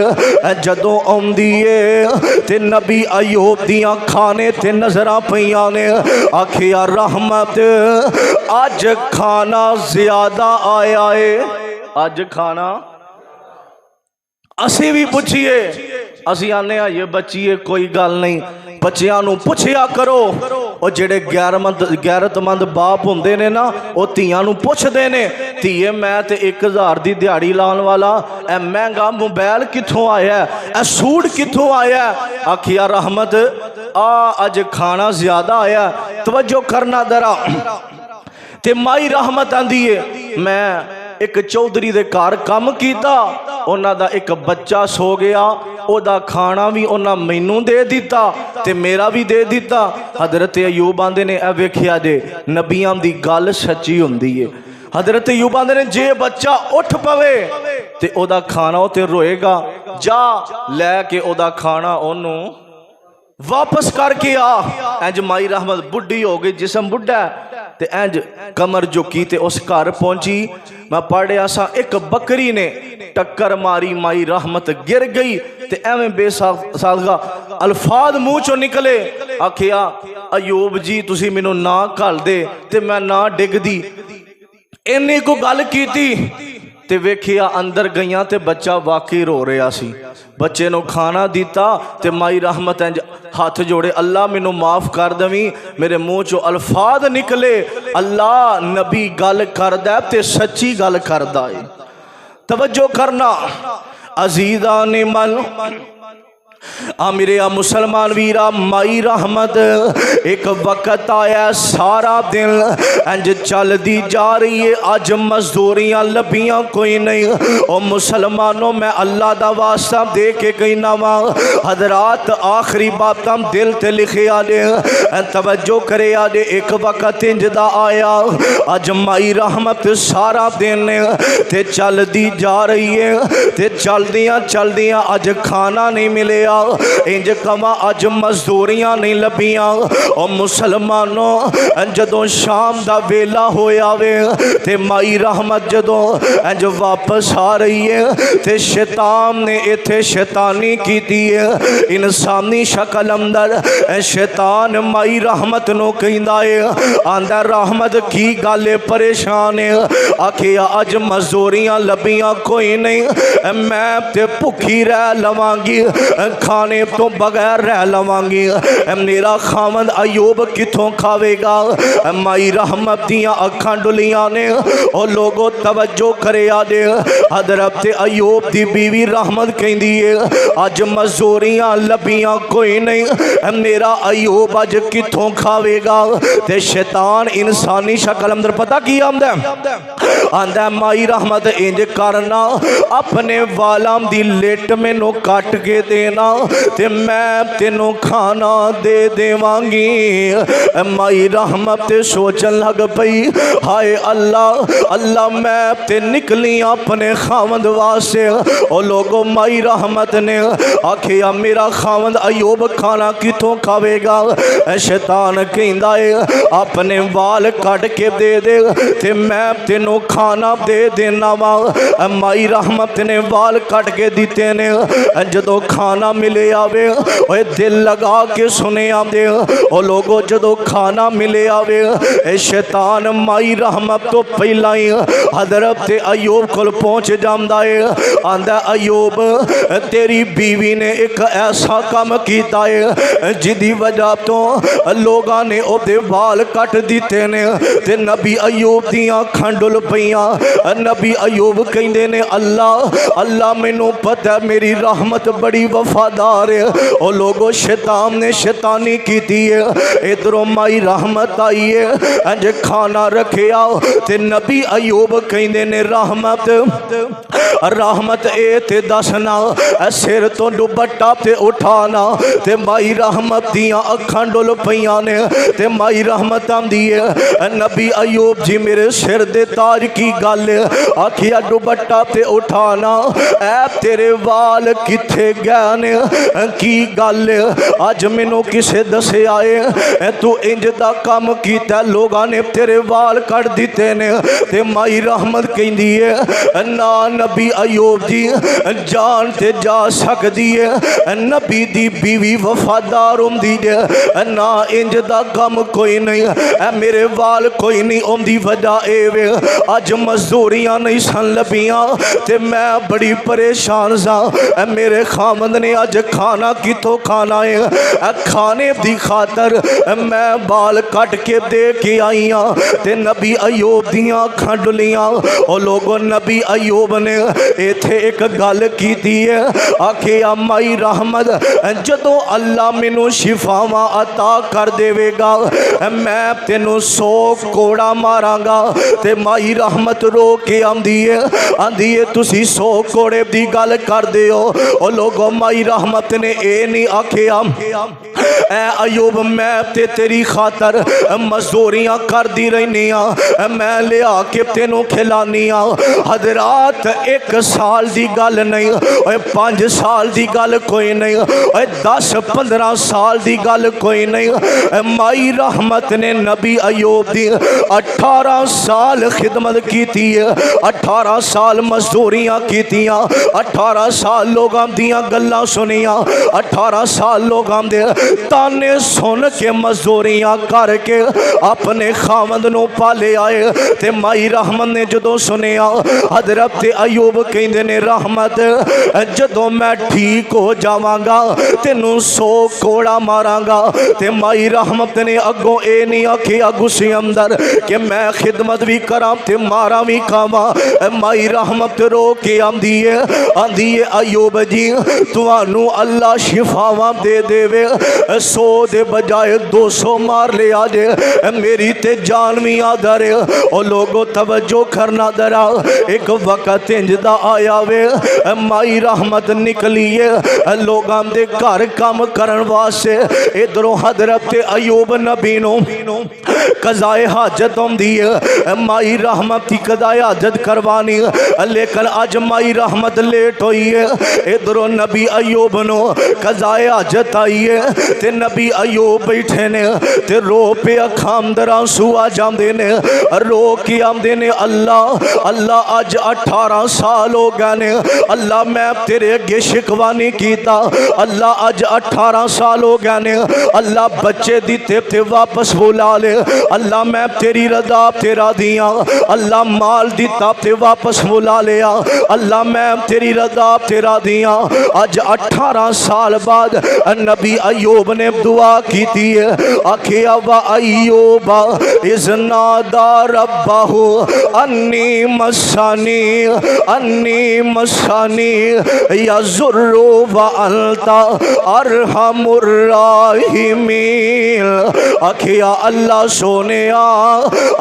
जदों आउंदी है ते नबी अयूब दियां खाने ते नजरां पईयां ने। आखिया रहमत अज खाना ज्यादा आया है, अज खाना असी भी पुछिए असी आने ये बच्चीए कोई गल नहीं, बच्चियां नू पुछया करो। और जेड़े गैरतमंद बाप होंदे ने ना वो धीआं नू पुछदे ने धीए मैं ते 1000 दी दिहाड़ी लाने वाला ए महंगा मोबाइल कित्थों आया, ए सूट कित्थों आया। आखिया रहमत अज खाना ज्यादा आया, तवज्जो करना दरा। ते माई रहमत आंदी है मैं एक चौधरी दे घर काम कीता, उन्हां दा एक बच्चा सो गया, ओदा खाना भी उन्हां मैनू दे दिता ते मेरा भी दे दिता। हजरत अयूब आंदे ने ए वेखिया जे नबियां दी गल सच्ची हुंदी है। हजरत अयूब आंदे ने जे बच्चा उठ पवे ते ओदा खाना ओ ते रोएगा, जा लैके ओदा खाना ओनू वापस करके आ। इंज माई रहमत बुढ़ी हो गई, जिसम बुढ़ा ते इंज कमर झुकी ते उस घर पहुंची। मैं पढ़िया सा एक बकरी ने टक्कर मारी, माई रहमत गिर गई ते एवें बेसागा अल्फाज मुंह चो निकले। आखिया अयूब जी तुसी मैनू ना घल दे ते मैं ना डिगदी। इन्नी को गल कीती ते वेखिया अंदर गईयां ते बच्चा वाकई रो रहा सी। बच्चे नू खाना दिता ते माई रहमत इंज हाथ जोड़े, अल्लाह मैनू माफ कर दवी, मेरे मुंह चो अल्फाज निकले। अल्लाह नबी गल करदा ते सच्ची गल करदा है। तवज्जो करना अजीज़ा ने मन मेरे मुसलमान वीरा माई रहमत एक वक्त आया सारा दिन इंज चलती जा रही है। अज मजदूरियां लभियां कोई नहीं। ओ मुसलमानों मैं अल्लाह दा वास्ता दे के कहना वा हजरात आखिरी बातां दिल ते लिखे आने तवज्जो करे आने। एक वक्त इंज दा आया अज माई रहमत सारा दिन ते चलती जा रही है ते चलदियां चलदियां अज खाना नहीं मिले, इंज कमा अज मजदूरियां नहीं लभियां। और मुसलमानों जदों शाम दा वेला होया वे ते माई रहमत जदों इंज वापस आ रही है ते शैतान ने इत्थे शैतानी कीती है। इंसानी शक्ल अंदर शैतान माई रहमत नूं कहंदा है, आंदा रहमत की गल है परेशान है। आखिया अज मजदूरियां लभियां कोई नहीं, मैं ते भुखी रह लवांगी, खाने तो बगैर रह लवांगी। मेरा खावंद अयूब किथों खावेगा। माई रहमत दियां अखां डुलियां ने। और लोगों तवज्जो करे आदे हजरत अयूब दी बीवी रहमत कहंदी है अज मजदूरियां लभियां कोई नहीं, मेरा अयूब अज किथों खावेगा। ते शैतान इंसानी शक्ल अंदर पता की आंदा आंदा माई रहमत इंज करना अपने वालां दी लिट मैनू कट के देना ते मैं तेनों खाना दे देवांगी। माई रहमत सोचन लग पई हाय अल्लाह अल्लाह मैं ते निकली अपने खावंद वास्ते। और लोगों माई रहमत ने आखिया मेरा खावंद अयूब खाना किथों खावेगा। शैतान कहंदा है अपने वाल कट के दे दे ते मैं तेनों खाना दे देना वा। माई रहमत ने वाल कट के दिते ने, जदों खाना मिले आवे ओए दिल लगा के सुने आंदे ओ लोगो जदों खाना मिले आवे ए शैतान माई रहमत तो पहला ही हजरत अयूब कोल पहुंच जांदा है आंदा अयूब तेरी बीवी ने एक ऐसा काम कीता है जिदी वजह तो लोगां ने ओदे वाल कट दिते ने ते नबी अयूब दियां खंडुल पईयां नबी अयूब कहंदे ने अल्लाह अल्लाह मैनू पता मेरी रहमत बड़ी वफादार है ओ लोगो शैतान ने शैतानी कीती है इधरों माई रहमत आई है अंज खाना रखिया ते नबी अयूब कहंदे ने रहमत रहमत ए ते दसना सिर तो दुपट्टा ते उठाना ते माई रहमत दियां अखां डुल पईयां ने ते माई रहमत आंदी है नबी अयूब जी मेरे सिर दे ताज की गल आखिया दुपट्टा ते उठाना ऐ तेरे वाल किथे गए ने की गल अज मैनू किसे दसिया है तू इंज दा काम कीता लोगां ने तेरे वाल कट दिते ने ते माई रहमत कहंदी है ना नबी अयूब जी जान ते जा सकदी है नबी दी बीवी वफादार हुंदी है ना इंज दा काम कोई नहीं है मेरे वाल कोई नहीं ओंदी वजह एवे अज मजदूरियां नहीं सन लभियां ते मैं बड़ी परेशान सा मेरे खामद ने अज खाना कितों खाना है खाने दी खातर मैं बाल कट के दे के आई हाँ ते नबी अयूब दियां अखां डुलियां ओ लोगों नबी अयूब ने इत्थे एक गल कीती है आखिया माई रहमत जदों अल्लाह मैनू शिफावां अता कर देवेगा मैं तेनू 100 कोड़ा मारांगा ते माई रहमत रो के आंदी है तुसी 100 कोड़े दी गल कर दे हो ओ लोगों माई रहमत ने ए नहीं आखिया ऐ अयूब मैं ते तेरी खातर मजदूरियां कर दी रहनी मैं लिया के तेनू खिलानी हजरात 1 साल दी गल नहीं 5 साल दी गल कोई नहीं 10-15 साल दी गल कोई नहीं माई रहमत ने नबी अयूब दी 18 साल खिदमत की 18 साल मजदूरियां कीतियां 18 साल लोगां दियां गल्लां सुनियां 18 साल लोगां दे ताने सुन के मजदूरियां करके अपने खामद नू पाले आए ते माई रहमत ने जदों सुनिया हजरत अयूब कहंदे ने रहमत जदों मैं ठीक हो जावांगा तेनू 100 कोड़ा मारांगा ते माई रहमत ने अगों ए नहीं आखिया गुस्से अंदर कि मैं खिदमत भी करा ते मारा भी खावा माई रहमत रो के आंदी है अयूब जी तुहानू अल्लाह शिफावां दे देवे 100 दे बजाय 200 मार ले आ जे मेरी ते जान भी आदर ओ लोगो तवज्जो करना दरा एक वक्त इंजदा आया वे माई रहमत निकली है लोगां दे घर काम करन वास्ते इधरों हजरत अयूब नबी नो कज़ाए हाजत होंदी है माई रहमत की कज़ाए हाजत करवानी लेकिन अज माई रहमत लेट हुई है इधरों नबी अयूब नो कज़ाए हाजत आई है ते नबी अयूब बैठे ने ते रो पे अखां अंदर आंसू आ जांदे ने रो के आंदे ने अल्लाह अल्लाह अज 18 साल हो गए ने अल्लाह मैं तेरे अगे शिकवा नहीं कीता अल्लाह अज 18 साल हो गए ने अल्लाह बच्चे दिते थे वापस बुला ले अल्लाह मैं तेरी रजा तेरा दिया अल्लाह माल दिता ते वापस बुला लिया अल्लाह मैं तेरी रजा तेरा दिया अज 18 साल बाद नबी अयूब ने दुआ की थी आखिया वा अयूबा इज़नादा रब्बहु अन्नी मसानी या जुर्रु व अंता अरहमुर राहिमीन आखिया अल्लाह सोने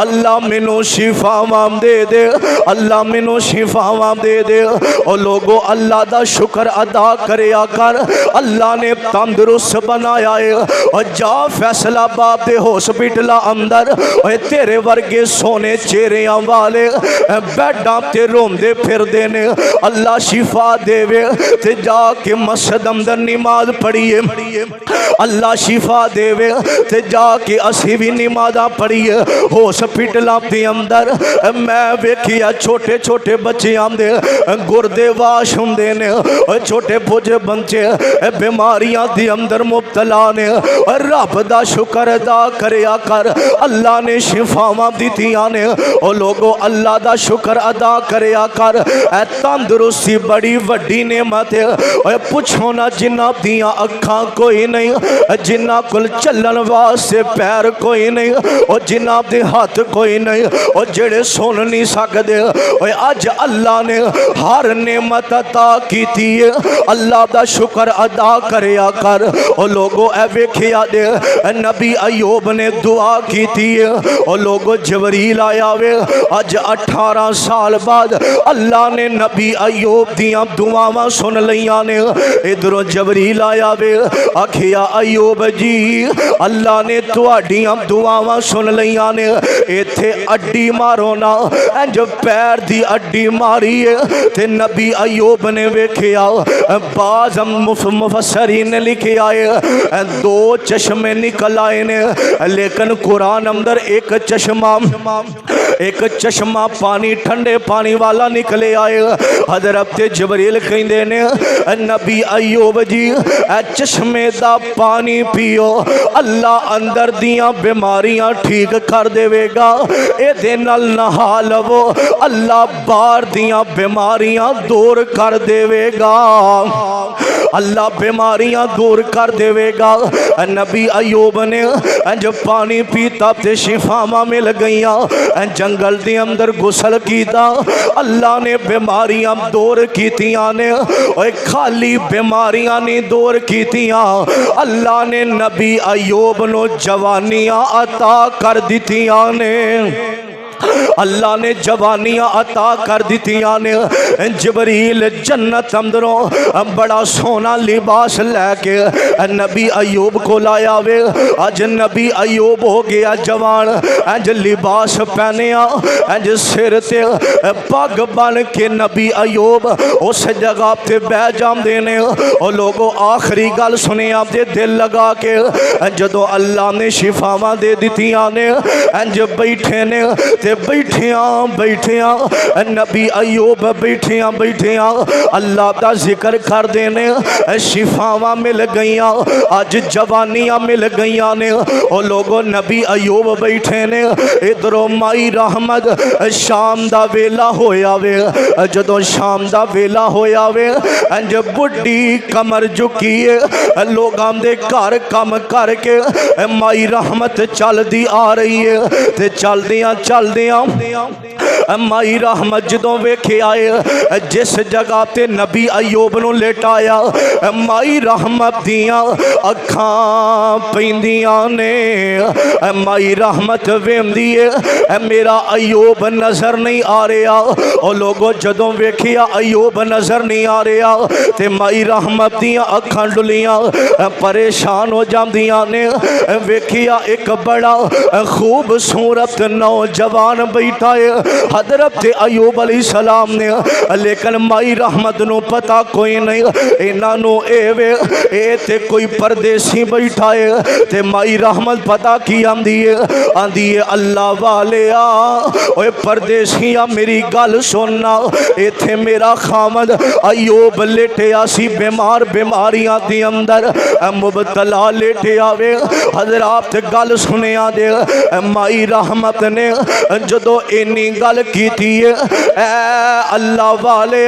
अल्लाह मैनू शिफावां दे दे अल्लाह मैनू शिफावां दे दे और लोगों अल्लाह दा शुक्र अदा करया कर अल्लाह ने तंदुरुस्त बनाया है और जा फैसलाबाद दे हॉस्पिटल अंदर और तेरे वर्गे सोने चेहरियां वाले बैडा ते रोंदे फिरदे ने अल्लाह शिफा देवे ते जाके मस्जिद अंदर नमाज पढ़िए अल्लाह शिफा देवे ते जाके असी भी नमाज ज़्यादा पढ़ी है। हॉस्पिटलों के अंदर मैं वेखिया छोटे छोटे बच्चे आंदे गुरदे वाश होंदे ने, छोटे भोजे बच्चे बीमारियां के अंदर मुबतला ने। रब दा शुक्र अदा करया कर, अल्लाह ने शिफावां दित्तियां ने। ओ लोगो अल्लाह दा शुक्र अदा करया कर। ए तंदुरुस्ती बड़ी वड्डी नेमत है। पुछो ना जिन्ना दियां अखां कोई नहीं, जिन्ना कोल चलन वास्ते पैर कोई नहीं, और जिन्ना दे हाथ कोई नहीं, और जेड़े सुन नहीं सकते, अज अल्लाह ने हर नेमत अता की है। अल्लाह दा शुक्र अदा करया कर। और लोगो ए वेखिया दे नबी अयूब ने दुआ की है। और लोगो जबरील आया वे अज 18 साल बाद अल्लाह ने नबी अयूब दियां दुआवां सुन लियां ने। इधरों जबरील आया वे आखिया अयूब जी अल्लाह ने तुहाडियां दुआवां सुन लियां ने। इत्थे अड्डी मारो ना, इंज पैर दी अड्डी मारी है ते नबी अयूब ने वेखिया। बाज़ मुफस्सरीन ने लिखे आए 2 चश्मे निकल आए ने, लेकिन कुरान अंदर एक चश्मा पानी ठंडे पानी वाला निकले आए। हज़रत जबरील कहंदे ने नबी अयूब जी चश्मे दा पानी पियो, अल्लाह अंदर दियां बीमारियां ठीक कर देवेगा। इहदे नाल नहा लवो, अल्लाह बाहर दियां बीमारियां दूर कर देवेगा, अल्लाह बीमारियां दूर कर देवेगा। नबी अयूब ने जब पानी पीता ते शिफावां मिल गईयां। जंगल के अंदर गुसल कीता, अल्लाह ने बीमारियां दूर कीतियां ने। खाली बीमारियां नहीं दूर कीतियां, अल्लाह ने नबी अयूब नो जवानियां अता कर दितियां ने। अल्लाह ने जवानियां अता कर दितियां ने। जबरील जन्नत अंदरों बड़ा सोना लिबास लैके नबी अयूब को लाया वे। अज नबी अयूब हो गया जवान, इंज लिबास पहनिया, इंज सिर ते पग बन के नबी अयूब उस जगह ते बह जाते ने। और लोगों आखिरी गल सुनिया ते दिल लगा के जदों अल्लाह ने शिफावां दे दितियां ने, इंज बैठे ने ते बैठिया नबी अयूब बैठिया अल्लाह का जिक्र कर देने। शिफावां मिल गईयां, अज जवानियां मिल गईयां ने। और लोगों नबी अयूब बैठे ने। इधरों माई रहमत शाम दा वेला होया वे। जदों शाम दा वेला होया वे इंज बुढ़ी कमर झुकीए लोगां दे घर कम करके माई रहमत चलदी आ रही है। ते चलदियां माई रहमत जदों वेखे आए जिस जगह ते नबी अयूब नूं लेटाया, माई रहमत दियां अखां पैंदियां ने। माई रहमत वेंदी है मेरा अयूब नजर नहीं आ रहा। और लोगों जदों वेखिया अयूब नजर नहीं आ रहा ते माई रहमत दियां अखां डुलियां परेशान हो जांदियां ने। वेखिया एक बड़ा खूबसूरत नौजवान बैठा है हजरत अयूब अलैहिस्सलाम ने, लेकिन माई रहमत नूं पता कोई नहीं इन्हों ए ते कोई परदेसी बैठा है। ते माई रहमत पता की आंदी है अल्लाह वाले ओए परदेसिया मेरी गल सुनना, इत्थे मेरा खामद अयूब लेटिया सी बीमार बीमारियां दे अंदर मुबतला लेटिया वे। हजरात गल सुनिया दे माई रहमत ने जदों इन्नी गल कीती है अल्लाह वाले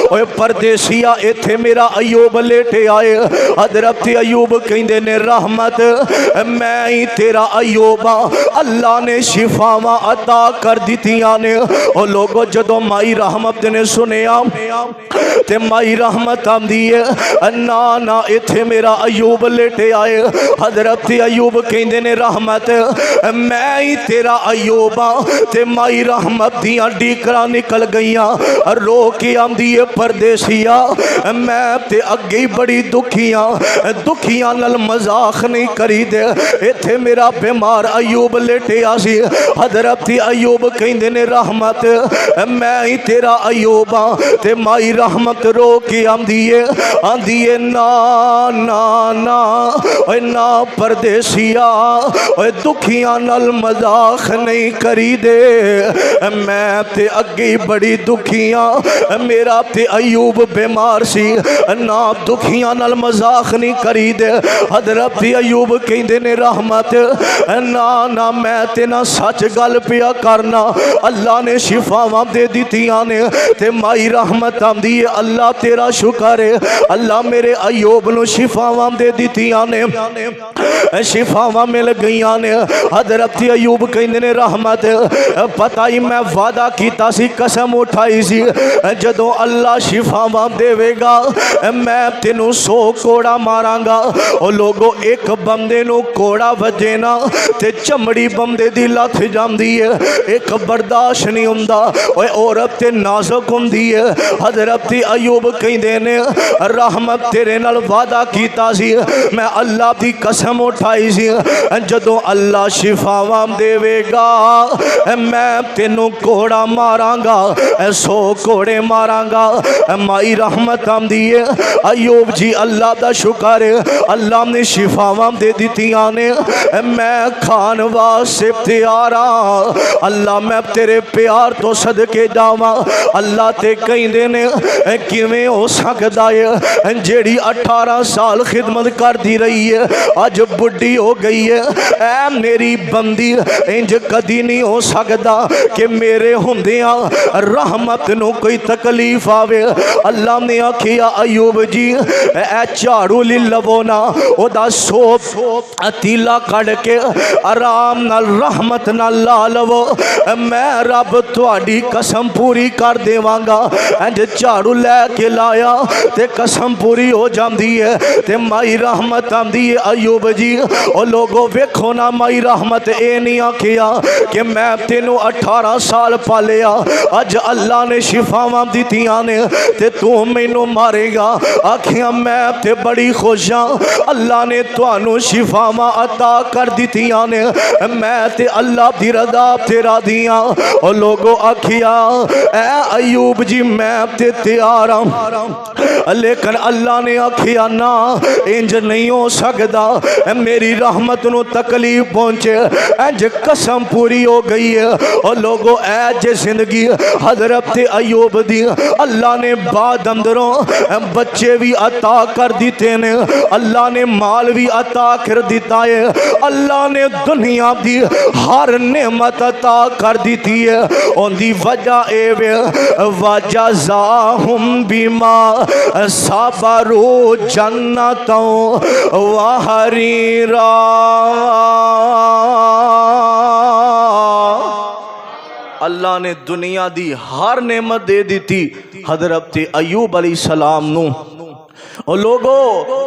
ओए परदेसिया इत्थे मेरा अयूब लेटे आए। हजरत अयूब कहंदे ने रहमत मैं ही तेरा अयूब अल्लाह ने शिफावां अता कर दितियां ने। और लोगों जदों माई रहमत ने सुनिया ते माई रहमत आंदी है ना ना इत्थे मेरा अयूब लेटे आए। हजरत अयूब कहंदे ने रहमत मैं ही तेरा अयूब ते माई रहमत दियां डीकरां निकल गईयां। रो के आंदी है परदेसिया मैं ते अगे ही बड़ी दुखियां, दुखियां नाल मजाक नहीं करी दे। इत्थे मेरा बीमार अयूब लेटिया सी। हजरत अयूब कहंदे ने रहमत मैं ही तेरा अयूब हां। ते माई रहमत रो के आंदी है ना ना ना ओए ना परदेसिया ओए दुखियां नाल मजाक नहीं करी दे। मैं ते अगे ही बड़ी दुखियां, मेरा ते अयूब बीमार सी ना दुखियां नाल मजाक नहीं करी दे। हजरत अयूब कहंदे ने रहमत ना ना मैं ते ना सच गल पिया करना, अल्लाह ने शिफावां दे दित्तियां ने। ते माई रहमत आंदी है अल्लाह तेरा शुक्र है, अल्लाह मेरे अयूब नूं शिफावां दे दित्तियां ने, शिफावां मिल गईयां ने। हजरत अयूब कहंदे ने रहमत पता ही मैं वादा कीता सी, कसम उठाई सी जदों अल्लाह शिफावां देवेगा मैं तेनू 100 कोड़ा मारांगा। ओ लोगो एक बंदे नू कोड़ा वजे ना ते चमड़ी बंदे दी लथ जांदी है, एक बर्दाश्त नहीं हुंदा। ओए औरत ते नाजुक हुंदी है। हजरत अयूब कहंदे ने रहमत तेरे नाल वादा कीता सी, मैं अल्लाह दी कसम उठाई सी जदों अल्लाह शिफावां देवेगा मैं तेनू कोड़ा मारांगा, 100 कोड़े मारांगा। माई रहमत आंदी है अयूब जी अल्लाह दा शुक्र है, अल्लाह ने शिफावां दे दित्तियां ने, मैं खान वास्ते तैयार हां। अल्लाह मैं तेरे प्यार तो सदके जावां। अल्लाह ते कहंदे ने किवें हो सकदा है जेड़ी 18 साल खिदमत करदी रही है अज बुढ़ी हो गई है। ऐ मेरी बंदी इंज कदी नहीं हो सकदा कि मेरे हुंदियां रहमत नू कोई तकलीफ आवे। अल्लाह ने आखिया अयूब जी ऐ झाड़ू ली लवो ना, ओदा सोप अतीला कड़ के आराम नाल रहमत नाल ला लवो, मैं रब तुहाडी कसम पूरी कर देवांगा। इंज झाड़ू लैके लाया ते कसम पूरी हो जाती है। ते माई रहमत आंदी है अयूब जी ओ लोगो वेखो ना, माई रहमत ए नहीं आखिया कि मैं तेनू 18 साल पालिया, अज अल्लाह ने शिफावां दित्तियां ने ते तू मैनू मारेगा। आखिया मैं ते बड़ी खुश हाँ, अल्लाह ने तुहानू शिफावां अता कर दित्तियां ने, मैं ते अल्लाह दी रज़ा ते राज़ी हां। ओ लोगो आखिया ऐ अयूब जी मैं ते तैयार हां, लेकिन अल्लाह ने आखिया ना इंज नहीं हो सकदा, मेरी रहमत नू तकलीफ पहुंचे, इंज कसम पूरी हो गई है। और लोगों ऐ जे जिंदगी हजरत अयूब दी अल्लाह ने बाद अंदरों बच्चे भी अता कर दिते ने, अल्लाह ने माल भी अता कर दिता है, अल्लाह ने दुनिया दी हर नेमत अता कर दी है। उनकी वजह ए वजज़ाहुम बिमा सबरू जन्नतों व हरीरा। अल्लाह ने दुनिया दी हर नेमत दे दी थी हजरत अयूब अलैहिस्सलाम नू। ओ लोगो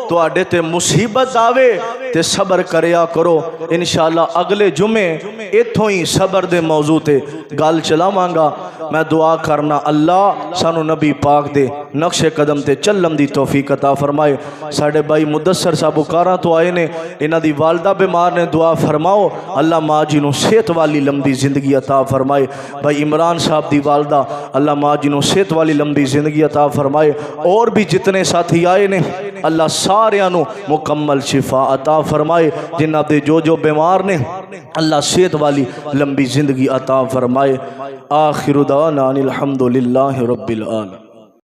तुहाडे ते मुसीबत आवे ते सबर करया करो, इंशाअल्लाह अगले जुमे इत्थों ही सबर दे मौजू ते गल चलावांगा। मैं दुआ करना अल्लाह सानू नबी पाक दे नक्शे कदम ते चलम दी तौफीक अता फरमाए। साडे भाई मुदस्सर साहब बुकारा तो आए ने, इन्हां दी वालदा बीमार ने, दुआ फरमाओ अल्लाह माँ जी नू सेहत वाली लंबी जिंदगी अता फरमाए। भाई इमरान साहब दी वालदा अल्लाह माँ जी नू सेहत वाली लंबी जिंदगी अता फरमाए। और भी जितने साथी आए ने अल्लाह सारियां नू मुकम्मल शिफा अता फरमाए। जिन्हां दे जो बीमार ने अल्लाह सेहत वाली लंबी जिंदगी अता फरमाए। आखिरु दावाना अनिल हम्दुलिल्लाहि रब्बिल आलमीन।